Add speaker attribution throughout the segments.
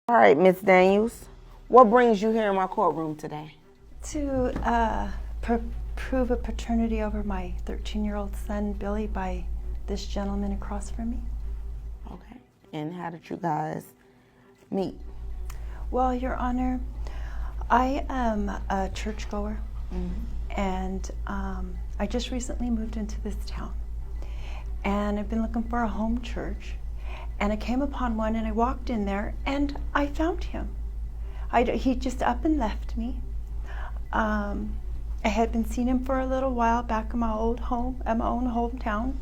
Speaker 1: All right, Miss Daniels, what brings you here in my courtroom today?
Speaker 2: To prove a paternity over my 13-year-old son, Billy, by this gentleman across from me.
Speaker 1: Okay. And how did you guys meet?
Speaker 2: Well, Your Honor, I am a churchgoer, and I just recently moved into this town. And I've been looking for a home church. And I came upon one, and I walked in there, and I found him. He just up and left me. I had been seeing him for a little while back in my old home, at my own hometown.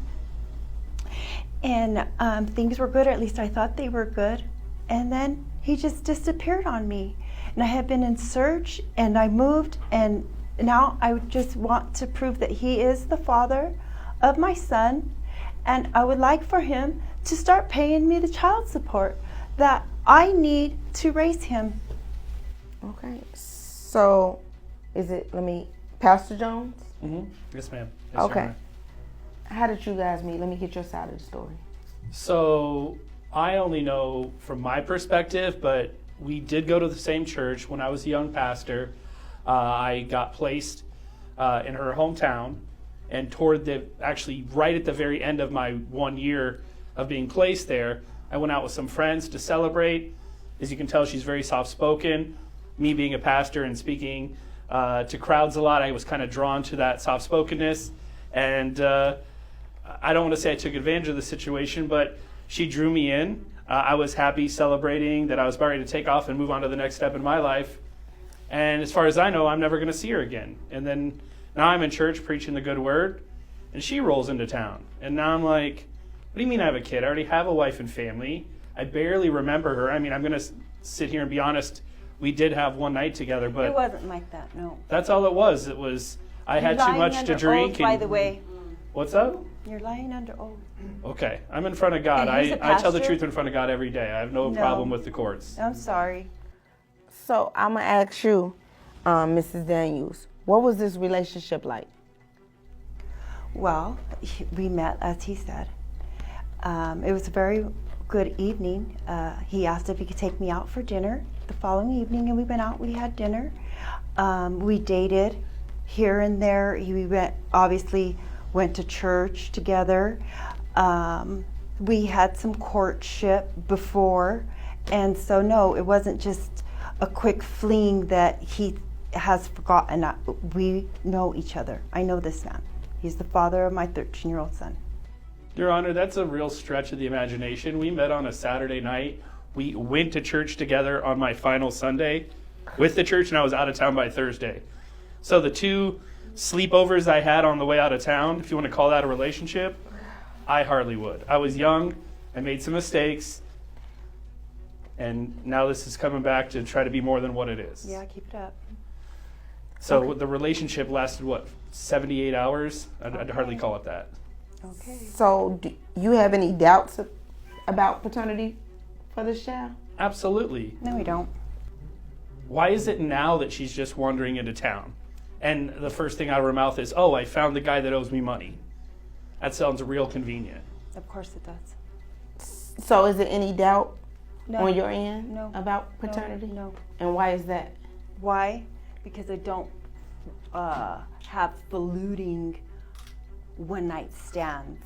Speaker 2: And things were good, or at least I thought they were good. And then he just disappeared on me. And I had been in search, and I moved, and now I just want to prove that he is the father of my son. And I would like for him to start paying me the child support that I need to raise him.
Speaker 1: Okay. So, Pastor Jones?
Speaker 3: Mm-hmm. Yes, ma'am. Yes,
Speaker 1: Okay.
Speaker 3: Your Honor.
Speaker 1: How did you guys meet? Let me get your side of the story.
Speaker 3: So I only know from my perspective, but we did go to the same church when I was a young pastor. I got placed in her hometown, and actually right at the very end of my 1 year of being placed there, I went out with some friends to celebrate. As you can tell, she's very soft-spoken. Me being a pastor and speaking to crowds a lot, I was kind of drawn to that soft-spokenness. And I don't want to say I took advantage of the situation, but she drew me in. I was happy celebrating that I was about ready to take off and move on to the next step in my life. And as far as I know, I'm never going to see her again. And then now I'm in church preaching the good word, and she rolls into town. And now I'm like, what do you mean I have a kid? I already have a wife and family. I barely remember her. I mean, I'm going to sit here and be honest. We did have one night together, but
Speaker 2: It wasn't like that, no.
Speaker 3: that's all it was. It was, I had too much to drink.
Speaker 2: Oath, by the way.
Speaker 3: What's up?
Speaker 2: You're lying under oath.
Speaker 3: Okay, I'm in front of God.
Speaker 2: And he's a
Speaker 3: I tell the
Speaker 2: pastor?
Speaker 3: truth in front of God every day. I have no problem with the courts.
Speaker 2: I'm sorry.
Speaker 1: So, I'm going to ask you, Mrs. Daniels, what was this relationship like?
Speaker 2: Well, we met, as he said. It was a very good evening. He asked if he could take me out for dinner the following evening, and we went out, we had dinner. We dated here and there. We obviously went to church together. We had some courtship before, and so no, it wasn't just a quick fling that he has forgotten. We know each other. I know this man. He's the father of my 13-year-old son.
Speaker 3: Your Honor, that's a real stretch of the imagination. We met on a Saturday night. We went to church together on my final Sunday with the church, and I was out of town by Thursday. So the two sleepovers I had on the way out of town, if you want to call that a relationship, I hardly would. I was young. I made some mistakes. And now this is coming back to try to be more than what it is.
Speaker 2: Yeah, keep it up.
Speaker 3: So the relationship lasted, 78 hours? I'd hardly call it that.
Speaker 2: Okay.
Speaker 1: So, do you have any doubts about paternity for this child?
Speaker 3: Absolutely.
Speaker 2: No, we don't.
Speaker 3: Why is it now that she's just wandering into town? And the first thing out of her mouth is, oh, I found the guy that owes me money. That sounds real convenient.
Speaker 2: Of course it does.
Speaker 1: So, is there any doubt
Speaker 2: No.
Speaker 1: on your end
Speaker 2: No.
Speaker 1: about paternity?
Speaker 2: No.
Speaker 1: And why is that?
Speaker 2: Why? Because I don't have fluting one-night stands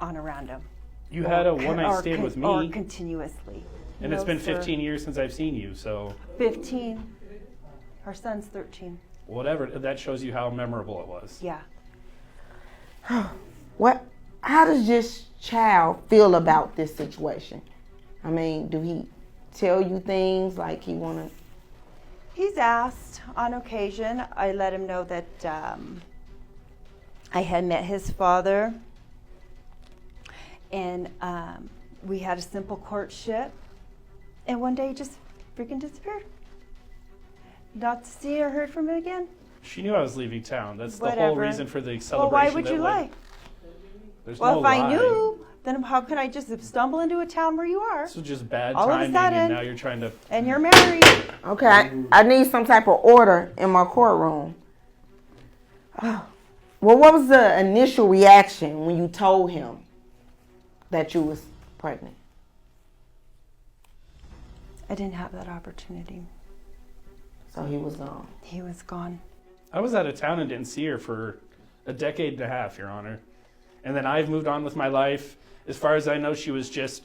Speaker 2: on a random.
Speaker 3: You had a one-night stand with
Speaker 2: Or
Speaker 3: me,
Speaker 2: continuously.
Speaker 3: and it's been 15 years since I've seen you, so
Speaker 2: 15. Her son's 13.
Speaker 3: whatever. That shows you how memorable it was.
Speaker 2: Yeah.
Speaker 1: How does this child feel about this situation? I mean, do he tell you things like he want to?
Speaker 2: He's asked on occasion. I let him know that I had met his father, and we had a simple courtship, and one day he just freaking disappeared. Not to see or heard from him again.
Speaker 3: She knew I was leaving town. That's the whole
Speaker 2: Whatever.
Speaker 3: reason for the
Speaker 2: Well,
Speaker 3: celebration.
Speaker 2: why would
Speaker 3: that
Speaker 2: you
Speaker 3: led-
Speaker 2: lie?
Speaker 3: There's
Speaker 2: Well,
Speaker 3: no
Speaker 2: if I
Speaker 3: lie.
Speaker 2: knew, then how could I just stumble into a town where you are?
Speaker 3: This was just bad
Speaker 2: All of a
Speaker 3: timing,
Speaker 2: sudden-
Speaker 3: and now you're trying to.
Speaker 2: And you're married.
Speaker 1: Okay, I need some type of order in my courtroom. Well, what was the initial reaction when you told him that you was pregnant?
Speaker 2: I didn't have that opportunity.
Speaker 1: So he was gone.
Speaker 2: He was gone.
Speaker 3: I was out of town and didn't see her for a decade and a half, Your Honor. And then I've moved on with my life. As far as I know, she was just,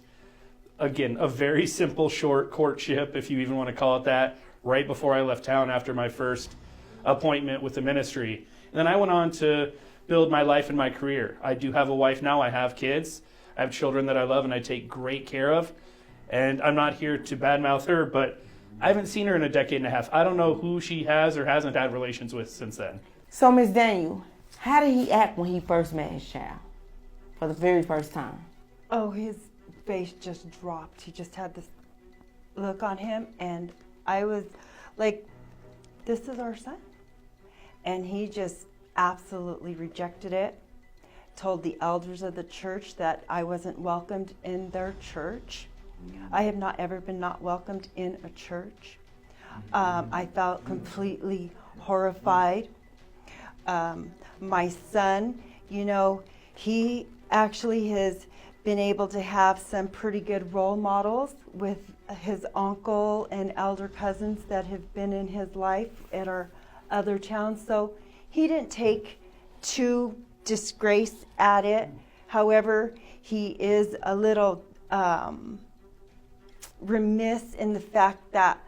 Speaker 3: again, a very simple, short courtship, if you even want to call it that, right before I left town after my first appointment with the ministry. And then I went on to build my life and my career. I do have a wife now. I have kids. I have children that I love and I take great care of. And I'm not here to badmouth her, but I haven't seen her in a decade and a half. I don't know who she has or hasn't had relations with since then.
Speaker 1: So, Miss Daniel, how did he act when he first met his child for the very first time?
Speaker 2: Oh, his face just dropped. He just had this look on him, and I was like, this is our son. And he just absolutely rejected it, told the elders of the church that I wasn't welcomed in their church. I have not ever been not welcomed in a church. I felt completely horrified. My son, he actually has been able to have some pretty good role models with his uncle and elder cousins that have been in his life at our other towns. So he didn't take too disgrace at it. However, he is a little remiss in the fact that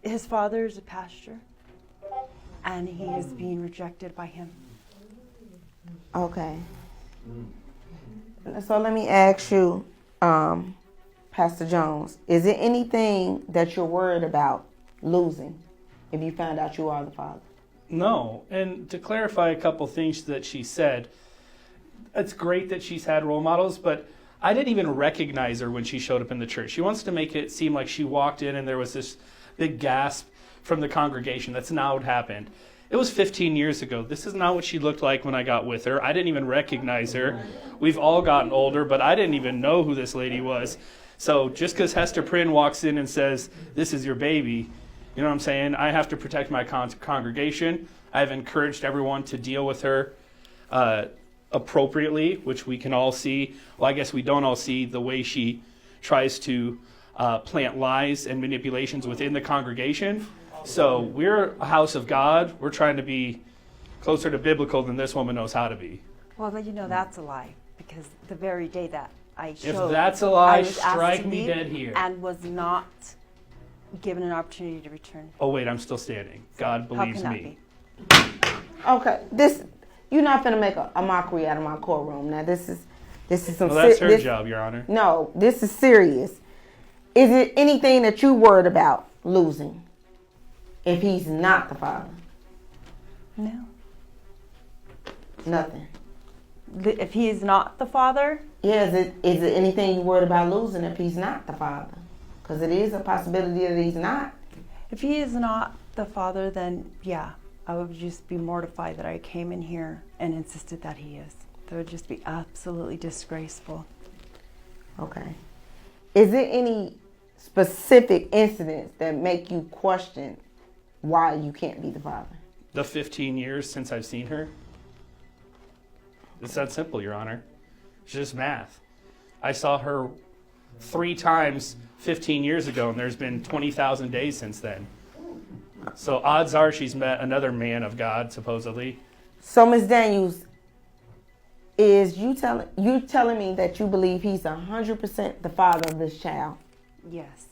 Speaker 2: his father is a pastor and he is being rejected by him.
Speaker 1: Okay. So let me ask you, Pastor Jones, is there anything that you're worried about losing if you find out you are the father?
Speaker 3: No. And to clarify a couple things that she said, it's great that she's had role models, but I didn't even recognize her when she showed up in the church. She wants to make it seem like she walked in and there was this big gasp from the congregation. That's not what happened. It was 15 years ago. This is not what she looked like when I got with her. I didn't even recognize her. We've all gotten older, but I didn't even know who this lady was. So just because Hester Prynne walks in and says, this is your baby, you know what I'm saying? I have to protect my congregation. I've encouraged everyone to deal with her appropriately, which we can all see. Well, I guess we don't all see the way she tries to plant lies and manipulations within the congregation. So we're a house of God. We're trying to be closer to biblical than this woman knows how to be.
Speaker 2: Well, that's a lie, because the very day that I showed,
Speaker 3: If that's a lie,
Speaker 2: I was asked
Speaker 3: strike
Speaker 2: to
Speaker 3: me
Speaker 2: leave
Speaker 3: dead here.
Speaker 2: and was not given an opportunity to return.
Speaker 3: Oh wait, I'm still standing. God
Speaker 2: How
Speaker 3: believes
Speaker 2: can that
Speaker 3: me.
Speaker 2: be?
Speaker 1: Okay, you're not gonna make a mockery out of my courtroom. Now this is some.
Speaker 3: Well, that's her job, Your Honor.
Speaker 1: No, this is serious. Is it anything that you worried about losing if he's not the father?
Speaker 2: No.
Speaker 1: Nothing.
Speaker 2: If he is not the father,
Speaker 1: Yeah, is it anything you worried about losing if he's not the father? Because it is a possibility that he's not.
Speaker 2: if he is not the father, then yeah, I would just be mortified that I came in here and insisted that he is. That would just be absolutely disgraceful.
Speaker 1: Okay. Is there any specific incidents that make you question why you can't be the father?
Speaker 3: The 15 years since I've seen her. It's that simple, Your Honor. It's just math. I saw her 3 times 15 years ago, and there's been 20,000 days since then. So odds are she's met another man of God, supposedly.
Speaker 1: So, Ms. Daniels, is you telling me that you believe he's 100% the father of this child,
Speaker 2: Yes.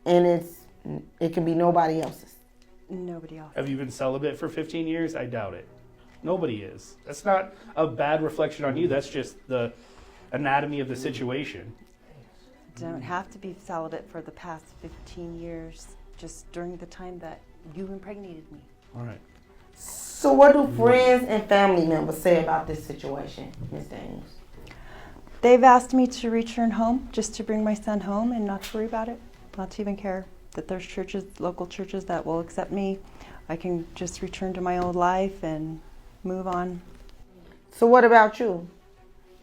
Speaker 1: and it can be nobody else's?
Speaker 2: Nobody else.
Speaker 3: Have you been celibate for 15 years? I doubt it. Nobody is. That's not a bad reflection on you. That's just the anatomy of the situation.
Speaker 2: Don't have to be celibate for the past 15 years, just during the time that you impregnated me.
Speaker 3: All right.
Speaker 1: So what do friends and family members say about this situation, Ms. Daniels?
Speaker 2: They've asked me to return home, just to bring my son home and not to worry about it, not to even care that there's churches, local churches that will accept me. I can just return to my old life and move on.
Speaker 1: So what about you?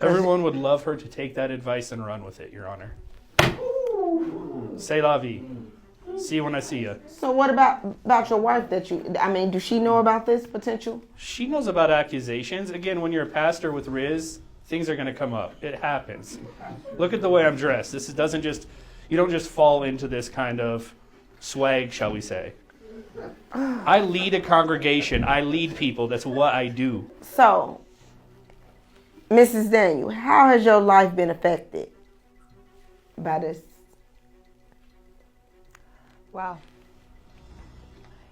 Speaker 3: Everyone would love her to take that advice and run with it, Your Honor. C'est la vie. See you when I see you.
Speaker 1: So what about your wife does she know about this potential?
Speaker 3: She knows about accusations. Again, when you're a pastor with Riz, things are going to come up. It happens. Look at the way I'm dressed. This doesn't just, You don't just fall into this kind of swag, shall we say. I lead a congregation. I lead people. That's what I do.
Speaker 1: So, Mrs. Daniel, how has your life been affected by this?
Speaker 2: Wow.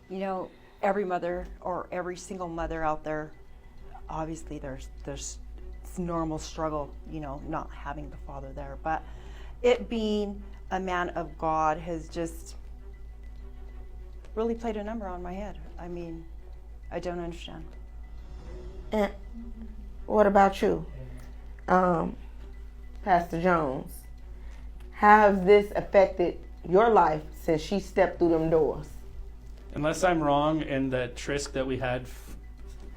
Speaker 2: You know, every mother or every single mother out there, obviously there's normal struggle, you know, not having the father there. But it being a man of God has just really played a number on my head. I mean, I don't understand.
Speaker 1: And what about you, Pastor Jones? How has this affected your life since she stepped through them doors?
Speaker 3: Unless I'm wrong, and that tryst that we had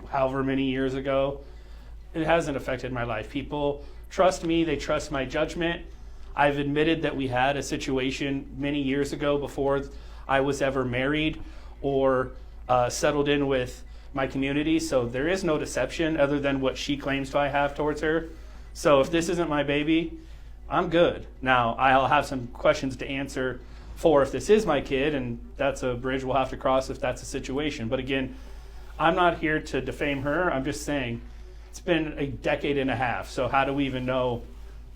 Speaker 3: however many years ago, it hasn't affected my life. People trust me. They trust my judgment. I've admitted that we had a situation many years ago before I was ever married or settled in with my community. So there is no deception other than what she claims to I have towards her. So if this isn't my baby, I'm good. Now, I'll have some questions to answer for if this is my kid, and that's a bridge we'll have to cross if that's a situation. But again, I'm not here to defame her. I'm just saying it's been a decade and a half. So how do we even know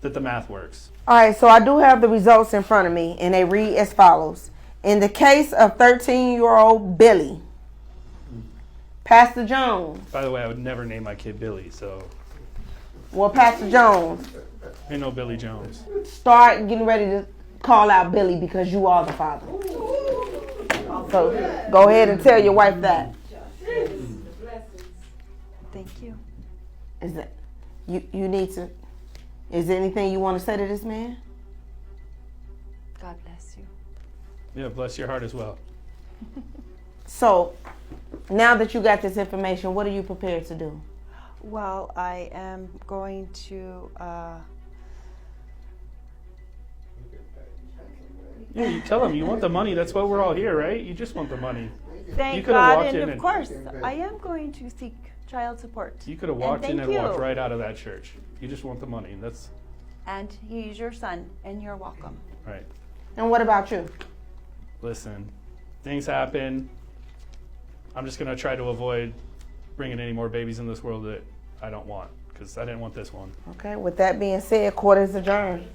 Speaker 3: that the math works?
Speaker 1: All right, so I do have the results in front of me, and they read as follows. In the case of 13-year-old Billy, Pastor Jones.
Speaker 3: By the way, I would never name my kid Billy, so.
Speaker 1: Well, Pastor Jones,
Speaker 3: Ain't no Billy Jones.
Speaker 1: start getting ready to call out Billy because you are the father. So go ahead and tell your wife that.
Speaker 2: Thank you.
Speaker 1: Is that you need to? Is there anything you want to say to this man?
Speaker 2: God bless you.
Speaker 3: Yeah, bless your heart as well.
Speaker 1: So now that you got this information, what are you prepared to do?
Speaker 2: Well, I am going to
Speaker 3: Yeah, you tell him you want the money. That's why we're all here, right? You just want the money. You
Speaker 2: thank
Speaker 3: could've
Speaker 2: God,
Speaker 3: walked
Speaker 2: and
Speaker 3: in
Speaker 2: of
Speaker 3: and-
Speaker 2: course, I am going to seek child support.
Speaker 3: You could have walked in
Speaker 2: thank
Speaker 3: and walked
Speaker 2: you.
Speaker 3: right out of that church. You just want the money. That's
Speaker 2: And he is your son, and you're welcome.
Speaker 3: right.
Speaker 1: And what about you?
Speaker 3: Listen, things happen. I'm just going to try to avoid bringing any more babies in this world that I don't want, because I didn't want this one.
Speaker 1: Okay, with that being said, court is adjourned.